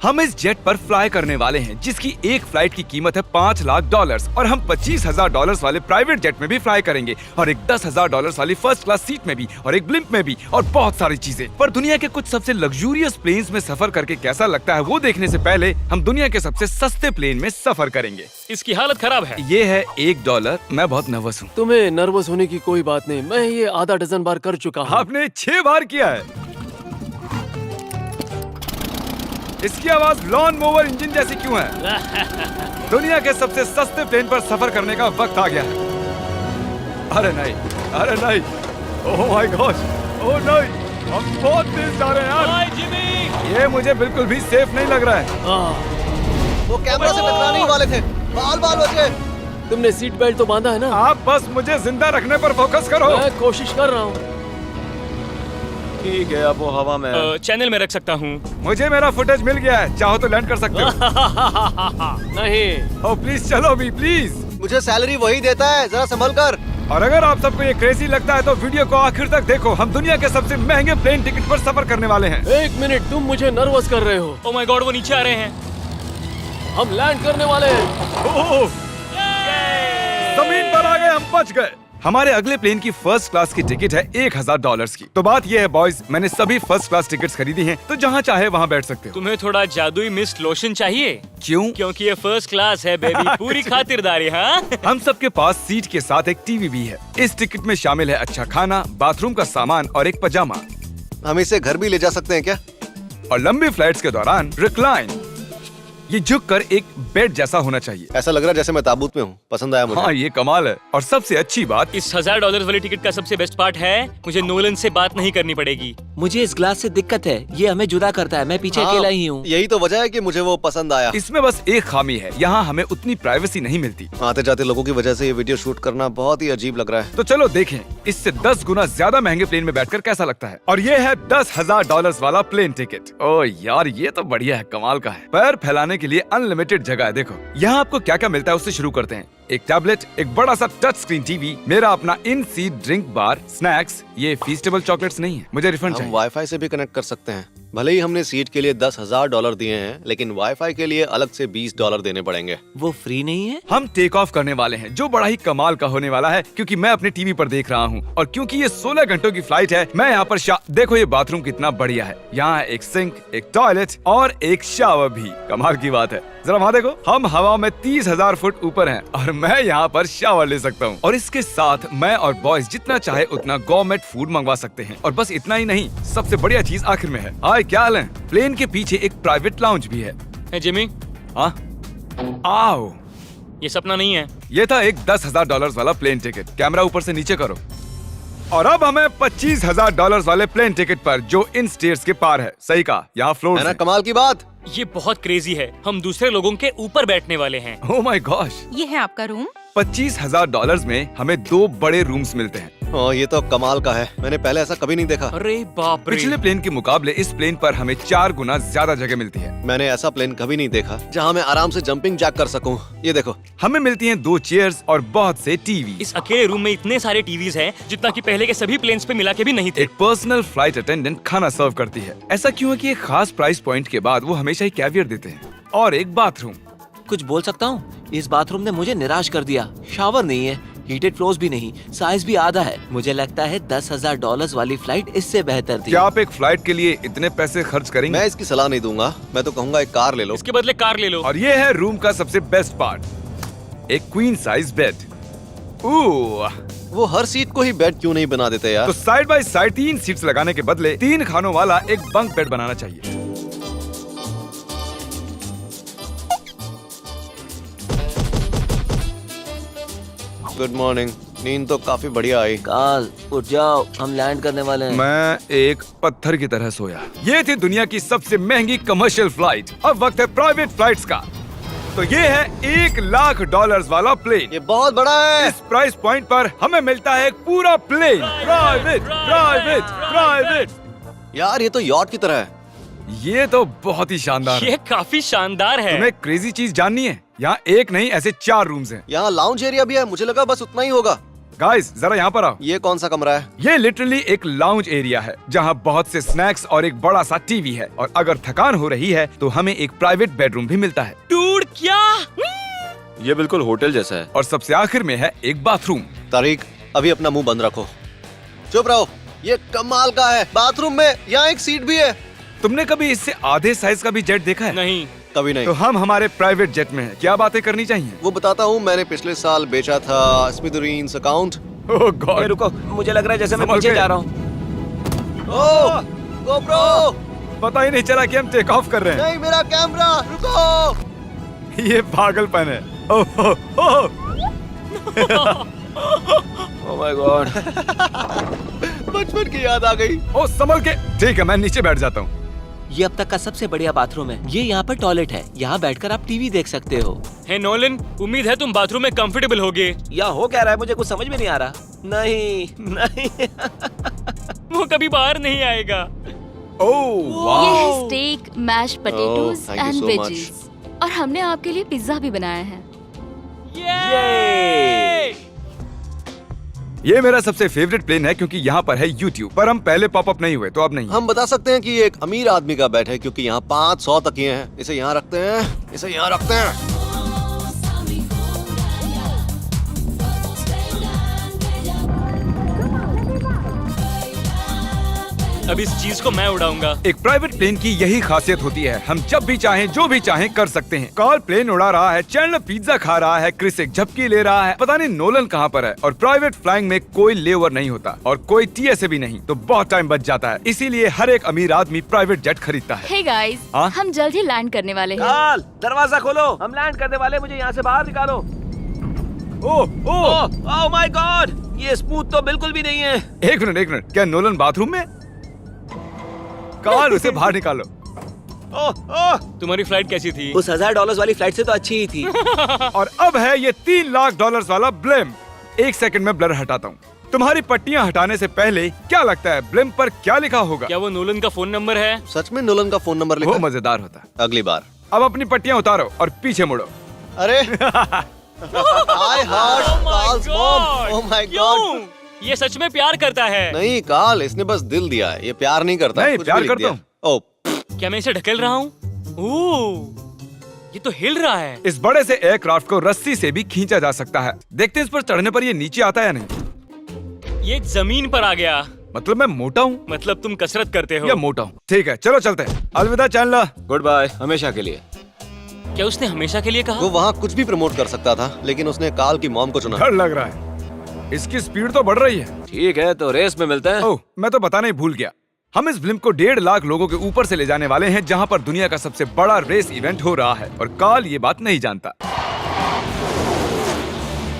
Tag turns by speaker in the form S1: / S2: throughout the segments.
S1: हम इस जेट पर फ्लाई करने वाले हैं जिसकी एक फ्लाइट की कीमत है $5 लाख और हम $25,000 वाले प्राइवेट जेट में भी फ्लाई करेंगे और एक $10,000 वाली फर्स्ट क्लास सीट में भी और एक ब्लिम्प में भी और बहुत सारी चीजें। पर दुनिया के कुछ सबसे लग्जूरियस प्लेन्स में सफर करके कैसा लगता है वो देखने से पहले हम दुनिया के सबसे सस्ते प्लेन में सफर करेंगे।
S2: इसकी हालत खराब है।
S1: ये है $1। मैं बहुत नर्वस हूँ।
S3: तुम्हें नर्वस होने की कोई बात नहीं, मैं ये आधा डजन बार कर चुका हूँ।
S1: आपने 6 बार किया है। इसकी आवाज लॉन मोवर इंजन जैसी क्यों है? दुनिया के सबसे सस्ते प्लेन पर सफर करने का वक्त आ गया है। अरे नहीं, अरे नहीं, ओह माय गॉड, ओह नहीं, हम बहुत तेज जा रहे हैं यार।
S2: हाय जिमी,
S1: ये मुझे बिल्कुल भी सेफ नहीं लग रहा है।
S4: वो कैमरा से टकराने ही वाले थे, बाल बच गए।
S3: तुमने सीट बेल्ट तो बांधा है ना?
S1: आप बस मुझे जिंदा रखने पर फोकस करो।
S3: मैं कोशिश कर रहा हूँ।
S4: ठीक है, अब वो हवा में है।
S2: चैनल में रख सकता हूँ।
S1: मुझे मेरा फुटेज मिल गया है, चाहो तो लैंड कर सकते हो।
S3: नहीं।
S1: ओह प्लीज चलो भी प्लीज।
S4: मुझे सैलरी वही देता है, जरा संभल कर।
S1: और अगर आप सबको ये क्रेजी लगता है तो वीडियो को आखिर तक देखो। हम दुनिया के सबसे महंगे प्लेन टिकट पर सफर करने वाले हैं।
S3: एक मिनट, तुम मुझे नर्वस कर रहे हो।
S2: ओह माय गॉड, वो नीचे आ रहे हैं।
S3: हम लैंड करने वाले हैं।
S1: ओह, जमीन पर आ गए, हम बच गए। हमारे अगले प्लेन की फर्स्ट क्लास की टिकट है $1,000 की। तो बात ये है बॉयज, मैंने सभी फर्स्ट क्लास टिकट्स खरीदी हैं, तो जहाँ चाहे वहाँ बैठ सकते हो।
S2: तुम्हें थोड़ा जादुई मिस्ट लोशन चाहिए?
S1: क्यों?
S2: क्योंकि ये फर्स्ट क्लास है बेबी, पूरी खातिरदारी। हाँ,
S1: हम सबके पास सीट के साथ एक टीवी भी है। इस टिकट में शामिल है अच्छा खाना, बाथरूम का सामान और एक पजामा।
S4: हम इसे घर भी ले जा सकते हैं क्या?
S1: और लंबी फ्लाइट्स के दौरान रिक्लाइन, ये झुक कर एक बेड जैसा होना चाहिए।
S4: ऐसा लग रहा है जैसे मैं ताबूत में हूँ। पसंद आया मुझे।
S1: हाँ, ये कमाल है। और सबसे अच्छी बात,
S2: इस $1,000 वाली टिकट का सबसे बेस्ट पार्ट है मुझे नोलन से बात नहीं करनी पड़ेगी।
S5: मुझे इस ग्लास से दिक्कत है, ये हमें जुदा करता है। मैं पीछे अकेला ही हूँ।
S4: यही तो वजह है कि मुझे वो पसंद आया।
S1: इसमें बस एक खामी है, यहाँ हमें उतनी प्राइवेसी नहीं मिलती।
S4: आते जाते लोगों की वजह से ये वीडियो शूट करना बहुत ही अजीब लग रहा है।
S1: तो चलो देखें इससे 10 गुना ज्यादा महंगे प्लेन में बैठकर कैसा लगता है। और ये है $10,000 वाला प्लेन टिकट। ओ यार, ये तो बढ़िया है, कमाल का है। पैर फैलाने के लिए अनलिमिटेड जगह है। देखो यहाँ आपको क्या क्या मिलता है, उससे शुरू करते हैं। एक टैबलेट, एक बड़ा सा टच स्क्रीन टीवी, मेरा अपना इन सीट ड्रिंक बार, स्नैक्स। ये फीस्टेबल चॉकलेट्स नहीं है, मुझे रिफंड
S4: हम
S1: चाहिए।
S4: वाईफाई से भी कनेक्ट कर सकते हैं। भले ही हमने सीट के लिए $10,000 दिए हैं, लेकिन वाईफाई के लिए अलग से $20 देने पड़ेंगे।
S5: वो फ्री नहीं है?
S1: हम टेक ऑफ करने वाले हैं, जो बड़ा ही कमाल का होने वाला है, क्योंकि मैं अपने टीवी पर देख रहा हूँ। और क्योंकि ये 16 घंटों की फ्लाइट है, मैं यहाँ पर देखो ये बाथरूम कितना बढ़िया है। यहाँ है एक सिंक, एक टॉयलेट और एक शावर भी। कमाल की बात है, जरा वहाँ देखो, हम हवा में 30,000 फुट ऊपर हैं और मैं यहाँ पर शावर ले सकता हूँ। और इसके साथ मैं और बॉयज जितना चाहे उतना गवर्नमेंट फूड मंगवा सकते हैं। और बस इतना ही नहीं, सबसे बढ़िया चीज आखिर में है। हाय, क्या हाल है? प्लेन के पीछे एक प्राइवेट लाउंज भी है।
S2: है जिमी,
S1: हाँ, आओ।
S2: ये सपना नहीं है।
S1: ये था एक $10,000 वाला प्लेन टिकट। कैमरा ऊपर से नीचे करो। और अब हमें $25,000 वाले प्लेन टिकट पर, जो इन स्टेयर्स के पार है। सही कहा, यहाँ फ्लोर
S4: है ना कमाल की बात?
S2: ये बहुत क्रेजी है, हम दूसरे लोगों के ऊपर बैठने वाले हैं।
S1: Oh my gosh.
S6: ये है आपका रूम।
S1: $25,000 में हमें 2 बड़े रूम्स मिलते हैं।
S4: ये तो कमाल का है, मैंने पहले ऐसा कभी नहीं देखा।
S2: अरे बाप रे।
S1: पिछले प्लेन के मुकाबले इस प्लेन पर हमें 4 गुना ज्यादा जगह मिलती है।
S4: मैंने ऐसा प्लेन कभी नहीं देखा जहाँ मैं आराम से जंपिंग जैक कर सकूं। ये देखो,
S1: हमें मिलती हैं 2 चेयर्स और बहुत से टीवी।
S2: इस अकेले रूम में इतने सारे टीवीज हैं जितना कि पहले के सभी प्लेन्स पे मिला के भी नहीं थे।
S1: एक पर्सनल फ्लाइट अटेंडेंट खाना सर्व करती है। ऐसा क्यों है कि एक खास प्राइस पॉइंट के बाद वो हमेशा ही कैवियर देते हैं। और एक बाथरूम।
S5: कुछ बोल सकता हूँ? इस बाथरूम ने मुझे निराश कर दिया। शावर नहीं है, हीटेड फ्लोर्स भी नहीं, साइज भी आधा है। मुझे लगता है $10,000 वाली फ्लाइट इससे बेहतर थी।
S1: क्या आप एक फ्लाइट के लिए इतने पैसे खर्च करेंगे?
S4: मैं इसकी सलाह नहीं दूंगा। मैं तो कहूँगा एक कार ले लो।
S2: इसके बदले कार ले लो।
S1: और ये है रूम का सबसे बेस्ट पार्ट, एक क्वीन साइज बेड।
S4: वो हर सीट को ही बेड क्यों नहीं बना देते यार?
S1: तो साइड बाय साइड 3 सीट्स लगाने के बदले 3 खानों वाला एक बंक बेड बनाना चाहिए।
S4: Good morning. नींद तो काफी बढ़िया आई।
S5: काल, उठ जाओ, हम लैंड करने वाले हैं।
S1: मैं एक पत्थर की तरह सोया। ये थी दुनिया की सबसे महंगी कमर्शियल फ्लाइट। अब वक्त है प्राइवेट फ्लाइट्स का। तो ये है $1,00,000 वाला प्लेन।
S4: ये बहुत बड़ा है।
S1: इस प्राइस पॉइंट पर हमें मिलता है एक पूरा प्लेन। Private, private, private.
S4: यार ये तो यॉट की तरह है।
S1: ये तो बहुत ही शानदार है।
S2: ये काफी शानदार है।
S1: तुम्हें क्रेजी चीज जाननी है? यहाँ एक नहीं, ऐसे 4 रूम्स हैं।
S4: यहाँ लाउंज एरिया भी है। मुझे लगा बस उतना ही होगा।
S1: गाइस जरा यहाँ पर आओ।
S4: ये कौन सा कमरा है?
S1: ये लिटरली एक लाउंज एरिया है जहाँ बहुत से स्नैक्स और एक बड़ा सा टीवी है, और अगर थकान हो रही है तो हमें एक प्राइवेट बेडरूम भी मिलता है।
S2: डूड क्या?
S6: ये बिल्कुल होटल जैसा है।
S1: और सबसे आखिर में है एक बाथरूम।
S4: तारिक, अभी अपना मुंह बंद रखो। चुप रहो। ये कमाल का है। बाथरूम में यहाँ एक सीट भी है।
S1: तुमने कभी इससे आधे साइज का भी जेट देखा है?
S2: नहीं।
S4: कभी नहीं।
S1: तो हम हमारे प्राइवेट जेट में हैं। क्या बातें करनी चाहिए?
S4: वो बताता हूँ, मैंने पिछले साल बेचा था स्मिथेरियंस अकाउंट।
S1: ओह
S5: ए,
S1: गॉड,
S5: रुको, मुझे लग रहा है जैसे मैं
S1: संभल
S5: पीछे
S1: के।
S5: जा रहा हूँ।
S4: ओह गोप्रो,
S1: पता ही नहीं चला कि हम टेक ऑफ कर रहे हैं।
S4: नहीं मेरा कैमरा, रुको।
S1: ये पागलपन है। Oh oh, oh.
S5: Oh my God.
S4: बचपन की याद आ गई।
S1: ओह संभल के। ठीक है, मैं नीचे बैठ जाता हूँ।
S5: ये अब तक का सबसे बढ़िया बाथरूम है। ये यहाँ पर टॉयलेट है। यहाँ बैठकर आप टीवी देख सकते हो।
S2: हे नोलन, उम्मीद है तुम बाथरूम में कंफर्टेबल होगे।
S5: या हो क्या रहा है, मुझे कुछ समझ में नहीं आ रहा। नहीं नहीं।
S2: वो कभी बाहर नहीं आएगा।
S1: ओह
S7: ये
S1: वाह,
S7: है steak, mash potatoes
S4: thank you
S7: and
S4: so
S7: veggies. और हमने आपके लिए पिज्जा भी बनाया है।
S2: ये
S1: ये मेरा सबसे फेवरेट प्लेन है क्योंकि यहाँ पर है YouTube। पर हम पहले पॉपअप नहीं हुए तो अब नहीं।
S4: हम बता सकते हैं कि ये एक अमीर आदमी का बेड है क्योंकि यहाँ 500 तकिए हैं। इसे यहाँ रखते हैं, इसे यहाँ रखते हैं।
S2: अब इस चीज को मैं उड़ाऊंगा।
S1: एक प्राइवेट प्लेन की यही खासियत होती है, हम जब भी चाहें जो भी चाहें कर सकते हैं। कार्ल प्लेन उड़ा रहा है, चैंडलर पिज्जा खा रहा है, क्रिस एक झपकी ले रहा है, पता नहीं नोलन कहाँ पर है। और प्राइवेट फ्लाइंग में कोई लेओवर नहीं होता और कोई TSA भी नहीं, तो बहुत टाइम बच जाता है। इसीलिए हर एक अमीर आदमी प्राइवेट जेट खरीदता है।
S7: हे गाइस,
S1: हाँ?
S7: हम जल्द ही लैंड करने वाले हैं।
S5: काल, दरवाजा खोलो, हम लैंड करने वाले। मुझे यहाँ से बाहर निकालो।
S1: ओह ओह,
S5: ओह माय गॉड, ये स्मूथ तो बिल्कुल भी नहीं है।
S1: एक मिनट, क्या नोलन बाथरूम में? कार्ल उसे बाहर निकालो।
S5: ओह ओह,
S2: तुम्हारी फ्लाइट कैसी थी?
S5: उस $1000 वाली फ्लाइट से तो अच्छी ही थी।
S1: और अब है ये $3 लाख वाला ब्लिम। एक सेकंड में ब्लर हटाता हूँ। तुम्हारी पट्टियाँ हटाने से पहले क्या लगता है ब्लिम पर क्या लिखा होगा?
S2: क्या वो नोलन का फोन नंबर है?
S4: सच में नोलन का फोन नंबर लिखा
S1: वो
S4: है?
S1: मजेदार होता।
S4: अगली बार।
S1: अब अपनी पट्टियाँ उतारो और पीछे मुड़ो।
S4: अरे I heart Carl's mom. Oh my God.
S2: क्यों? ये सच में प्यार करता है।
S4: नहीं कार्ल, इसने बस दिल दिया है, ये प्यार नहीं करता।
S1: नहीं,
S4: कुछ
S1: प्यार
S4: भी लिख
S1: करता
S4: दिया। ओह,
S2: क्या मैं इसे ढकेल रहा हूँ? ओह, ये तो हिल रहा है।
S1: इस बड़े से एयरक्राफ्ट को रस्सी से भी खींचा जा सकता है। देखते हैं इस पर चढ़ने पर ये नीचे आता है या नहीं।
S2: ये जमीन पर आ गया।
S1: मतलब मैं मोटा हूँ
S2: मतलब तुम कसरत करते हो।
S1: या मोटा हूँ? ठीक है, चलो चलते हैं। अलविदा चैंडलर।
S6: गुड बाय, हमेशा के लिए।
S2: क्या उसने हमेशा के लिए कहा?
S4: वो वहाँ कुछ भी प्रमोट कर सकता था, लेकिन उसने कार्ल की मॉम को चुना।
S1: डर लग रहा है, इसकी स्पीड तो बढ़ रही है।
S6: ठीक है, तो रेस में मिलते हैं।
S1: ओह, मैं तो बताना ही भूल गया। हम इस फिल्म को 1.5 लाख लोगों के ऊपर से ले जाने वाले हैं, जहां पर दुनिया का सबसे बड़ा रेस इवेंट हो रहा है, और कार्ल ये बात नहीं जानता।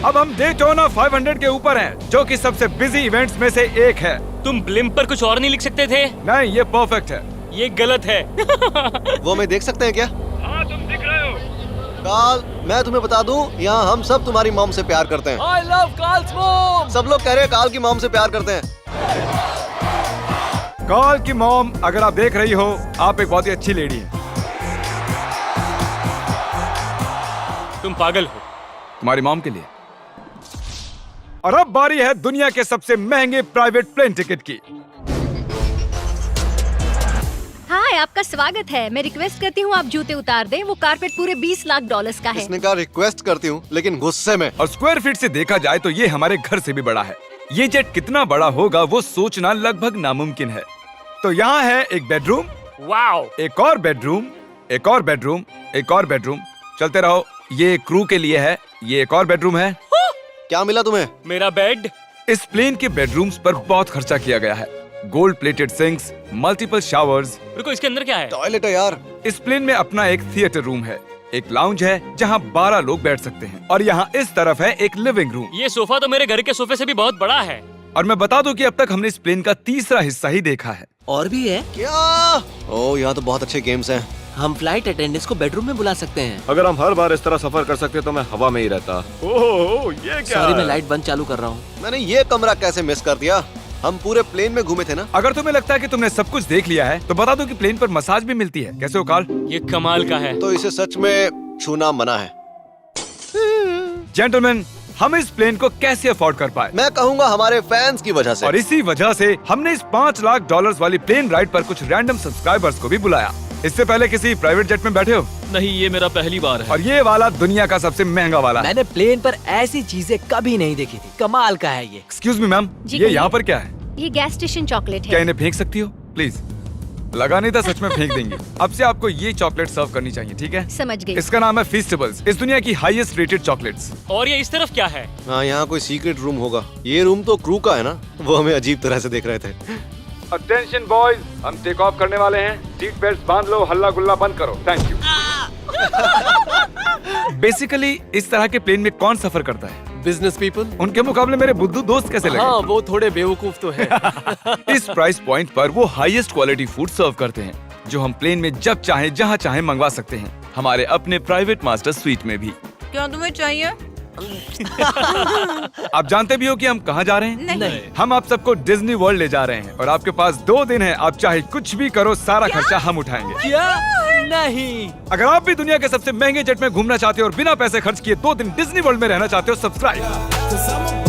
S1: अब हम डेटोना 500 के ऊपर हैं, जो कि सबसे बिजी इवेंट्स में से एक है।
S2: तुम ब्लिम्प पर कुछ और नहीं लिख सकते थे?
S1: नहीं, ये परफेक्ट है।
S2: ये गलत है।
S4: वो हमें देख सकते हैं क्या?
S1: हाँ, तुम दिख रहे हो।
S4: कार्ल, मैं तुम्हें बता दूं, यहाँ हम सब तुम्हारी मॉम से प्यार करते हैं।
S3: I love Carl's mom.
S4: सब लोग कह रहे हैं कार्ल की मॉम से प्यार करते हैं।
S1: कार्ल की मॉम, अगर आप देख रही हो, आप एक बहुत ही अच्छी लेडी हैं।
S2: तुम पागल हो।
S1: तुम्हारी मॉम के लिए। और अब बारी है दुनिया के सबसे महंगे प्राइवेट प्लेन टिकट की।
S8: हाय, आपका स्वागत है। मैं रिक्वेस्ट करती हूँ आप जूते उतार दें। वो कारपेट पूरे $20 लाख का है।
S4: इसने कहा रिक्वेस्ट करती हूँ, लेकिन गुस्से में।
S1: और स्क्वायर फीट से देखा जाए तो ये हमारे घर से भी बड़ा है। ये जेट कितना बड़ा होगा वो सोचना लगभग नामुमकिन है। तो यहाँ है एक बेडरूम,
S2: वाओ,
S1: एक और बेडरूम, एक और बेडरूम, एक और बेडरूम। चलते रहो। ये क्रू के लिए है, ये एक और बेडरूम है।
S4: क्या मिला तुम्हें?
S2: मेरा बेड।
S1: इस प्लेन के बेडरूम्स पर बहुत खर्चा किया गया है। Gold plated sinks, multiple showers.
S2: रुको, इसके अंदर क्या है?
S4: टॉयलेट है यार।
S1: इस प्लेन में अपना एक थिएटर रूम है, एक लाउंज है जहाँ 12 लोग बैठ सकते हैं, और यहाँ इस तरफ है एक लिविंग रूम।
S2: ये सोफा तो मेरे घर के सोफे से भी बहुत बड़ा है।
S1: और मैं बता दूं कि अब तक हमने इस प्लेन का तीसरा हिस्सा ही देखा है।
S5: और भी है।
S4: क्या? ओह, यहाँ तो बहुत अच्छे गेम्स हैं।
S5: हम फ्लाइट अटेंडेंट्स को बेडरूम में बुला सकते हैं।
S6: अगर हम हर बार इस तरह सफर कर सकते तो मैं हवा में ही रहता।
S1: ओह, ये क्या?
S5: सॉरी, मैं लाइट बंद चालू कर रहा हूँ।
S4: मैंने ये कमरा कैसे मिस कर दिया? हम पूरे प्लेन में घूमे थे ना।
S1: अगर तुम्हें लगता है कि तुमने सब कुछ देख लिया है तो बता दो कि प्लेन पर मसाज भी मिलती है। कैसे हो कार्ल?
S2: ये कमाल का है।
S4: तो इसे सच में छूना मना है।
S1: जेंटलमैन, हम इस प्लेन को कैसे अफोर्ड कर पाए।
S4: मैं कहूँगा हमारे फैंस की वजह से।
S1: और इसी वजह से हमने इस $5 लाख वाली प्लेन राइड पर कुछ रैंडम सब्सक्राइबर्स को भी बुलाया। इससे पहले किसी प्राइवेट जेट में बैठे हो?
S3: नहीं, ये मेरा पहली बार है।
S1: और ये वाला दुनिया का सबसे महंगा वाला है।
S9: मैंने प्लेन पर ऐसी चीजें कभी नहीं देखी थी। कमाल का है ये।
S1: एक्सक्यूज मी मैम,
S8: जी
S1: ये
S8: कहिए।
S1: यहाँ पर क्या है?
S8: ये गैस स्टेशन चॉकलेट
S1: क्या
S8: है।
S1: इन्हें फेंक सकती हो प्लीज? लगा नहीं था, सच में फेंक देंगे। अब से आपको ये चॉकलेट सर्व करनी चाहिए, ठीक है?
S8: समझ गई।
S1: इसका नाम है फीस्टेबल्स, इस दुनिया की हाईएस्ट रेटेड चॉकलेट्स।
S2: और ये इस तरफ क्या है?
S4: हाँ, यहाँ कोई सीक्रेट रूम होगा। ये रूम तो क्रू का है ना, वो हमें अजीब तरह से देख रहे थे।
S1: अटेंशन बॉयज, हम टेक ऑफ करने वाले हैं। सीट बेल्ट बांध लो, हल्ला गुल्ला बंद करो। Thank you. बेसिकली इस तरह के प्लेन में कौन सफर करता है?
S3: Business people.
S1: उनके मुकाबले मेरे बुद्धू दोस्त कैसे लगे?
S3: हाँ, वो थोड़े बेवकूफ तो है।
S1: इस प्राइस पॉइंट पर वो हाईएस्ट क्वालिटी फूड सर्व करते हैं, जो हम प्लेन में जब चाहे जहाँ चाहे मंगवा सकते हैं, हमारे अपने प्राइवेट मास्टर स्वीट में भी।
S10: क्या तुम्हें चाहिए?
S1: आप जानते भी हो कि हम कहाँ जा रहे हैं?
S10: नहीं।
S1: हम आप सबको डिज्नी वर्ल्ड ले जा रहे हैं और आपके पास 2 दिन है। आप चाहे कुछ भी करो, सारा खर्चा हम उठाएंगे।
S9: क्या? नहीं।
S1: अगर आप भी दुनिया के सबसे महंगे जेट में घूमना चाहते हो और बिना पैसे खर्च किए 2 दिन डिज्नी वर्ल्ड में रहना चाहते हो, सब्सक्राइब।